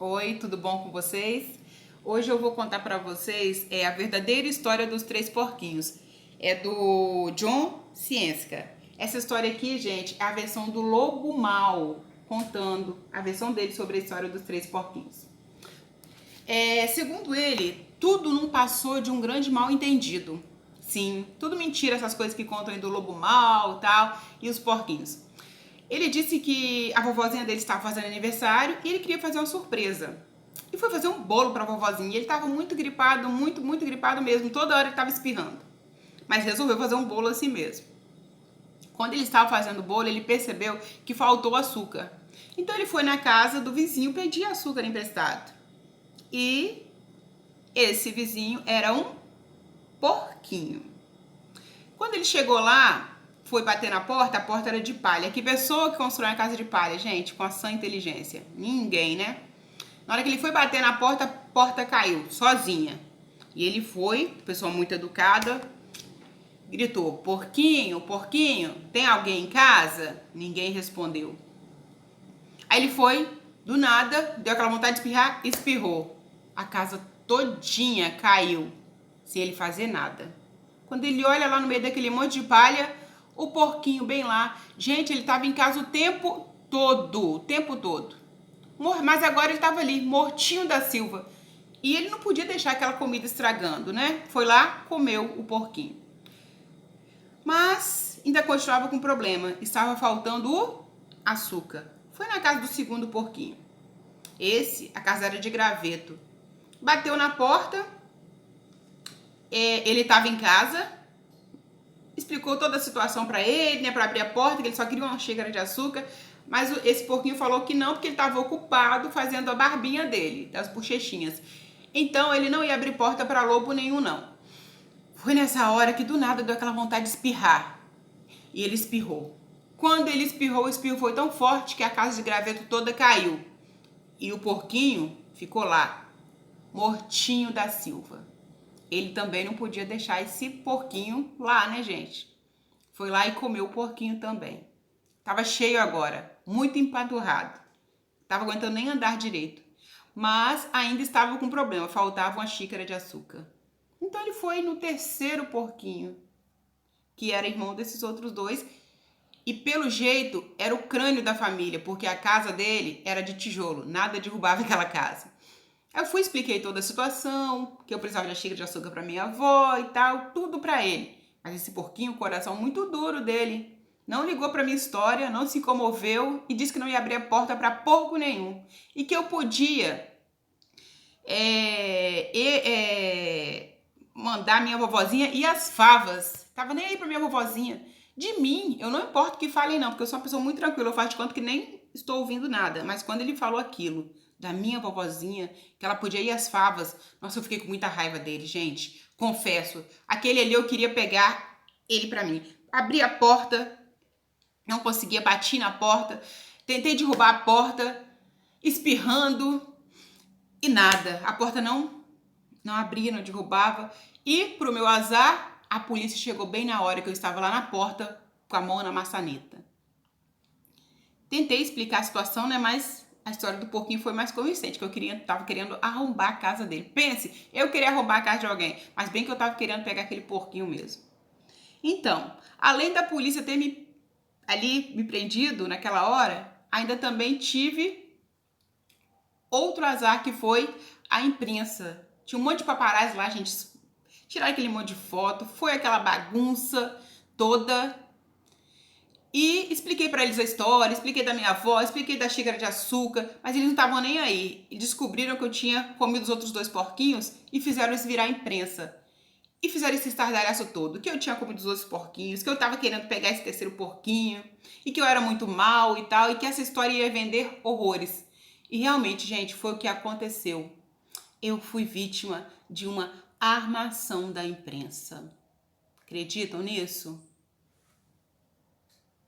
Oi, tudo bom com vocês? Hoje eu vou contar para vocês a verdadeira história dos três porquinhos. É do John Ciesca. Essa história aqui, gente, é a versão do Lobo Mal, contando a versão dele sobre a história dos três porquinhos. Segundo ele, tudo não passou de um grande mal entendido. Sim, tudo mentira essas coisas que contam aí do Lobo Mal e tal, e os porquinhos. Ele disse que a vovozinha dele estava fazendo aniversário e ele queria fazer uma surpresa. E foi fazer um bolo para a vovozinha. Ele estava muito gripado, muito gripado mesmo. Toda hora ele estava espirrando. Mas resolveu fazer um bolo assim mesmo. Quando ele estava fazendo o bolo, ele percebeu que faltou açúcar. Então ele foi na casa do vizinho pedir açúcar emprestado. E esse vizinho era um porquinho. Quando ele chegou lá, foi bater na porta, a porta era de palha. Que pessoa que constrói uma casa de palha, gente, com a sã inteligência? Ninguém, né? Na hora que ele foi bater na porta, a porta caiu, sozinha. E ele foi, pessoa muito educada, gritou: porquinho, porquinho, tem alguém em casa? Ninguém respondeu. Aí ele foi, do nada, deu aquela vontade de espirrar, espirrou. A casa todinha caiu, sem ele fazer nada. Quando ele olha lá no meio daquele monte de palha, o porquinho bem lá. Gente, ele estava em casa o tempo todo. Mas agora ele estava ali, mortinho da Silva. E ele não podia deixar aquela comida estragando, né? Foi lá, comeu o porquinho. Mas ainda continuava com problema. Estava faltando o açúcar. Foi na casa do segundo porquinho. A casa era de graveto. Bateu na porta. Ele estava em casa, explicou toda a situação para ele, né, para abrir a porta, que ele só queria uma xícara de açúcar, mas esse porquinho falou que não, porque ele estava ocupado fazendo a barbinha dele, das bochechinhas. Então ele não ia abrir porta para lobo nenhum, não. Foi nessa hora que do nada deu aquela vontade de espirrar, e ele espirrou. Quando ele espirrou, o espirro foi tão forte que a casa de graveto toda caiu, e o porquinho ficou lá, mortinho da Silva. Ele também não podia deixar esse porquinho lá, né, gente? Foi lá e comeu o porquinho também. Tava cheio agora, muito empanturrado. Tava aguentando nem andar direito. Mas ainda estava com problema, faltava uma xícara de açúcar. Então ele foi no terceiro porquinho, que era irmão desses outros dois. E pelo jeito era o crânio da família, porque a casa dele era de tijolo, nada derrubava aquela casa. Eu fui, expliquei toda a situação, que eu precisava de xícara de açúcar para minha avó e tal, tudo para ele. Mas esse porquinho, o coração muito duro dele, não ligou para minha história, não se comoveu e disse que não ia abrir a porta para porco nenhum. E que eu podia mandar minha vovozinha e as favas. Tava nem aí pra minha vovozinha. De mim, eu não importo o que falem não, porque eu sou uma pessoa muito tranquila, eu faço de conta que nem estou ouvindo nada. Mas quando ele falou aquilo da minha vovozinha, que ela podia ir às favas, nossa, eu fiquei com muita raiva dele, gente. Confesso, aquele ali eu queria pegar ele pra mim. Abri a porta, não conseguia, bati na porta, tentei derrubar a porta, espirrando e nada. A porta não abria, não derrubava. E, pro meu azar, a polícia chegou bem na hora que eu estava lá na porta com a mão na maçaneta. Tentei explicar a situação, né? Mas a história do porquinho foi mais convincente, que eu tava querendo arrombar a casa dele. Pense, eu queria arrombar a casa de alguém, mas bem que eu tava querendo pegar aquele porquinho mesmo. Então, além da polícia ter me prendido naquela hora, ainda também tive outro azar, que foi a imprensa. Tinha um monte de paparazzi lá, gente, tiraram aquele monte de foto, foi aquela bagunça toda. E expliquei para eles a história, expliquei da minha avó, expliquei da xícara de açúcar, mas eles não estavam nem aí. E descobriram que eu tinha comido os outros dois porquinhos e fizeram isso virar imprensa. E fizeram esse estardalhaço todo, que eu tinha comido os outros porquinhos, que eu tava querendo pegar esse terceiro porquinho, e que eu era muito mal e tal, e que essa história ia vender horrores. E realmente, gente, foi o que aconteceu. Eu fui vítima de uma armação da imprensa. Acreditam nisso?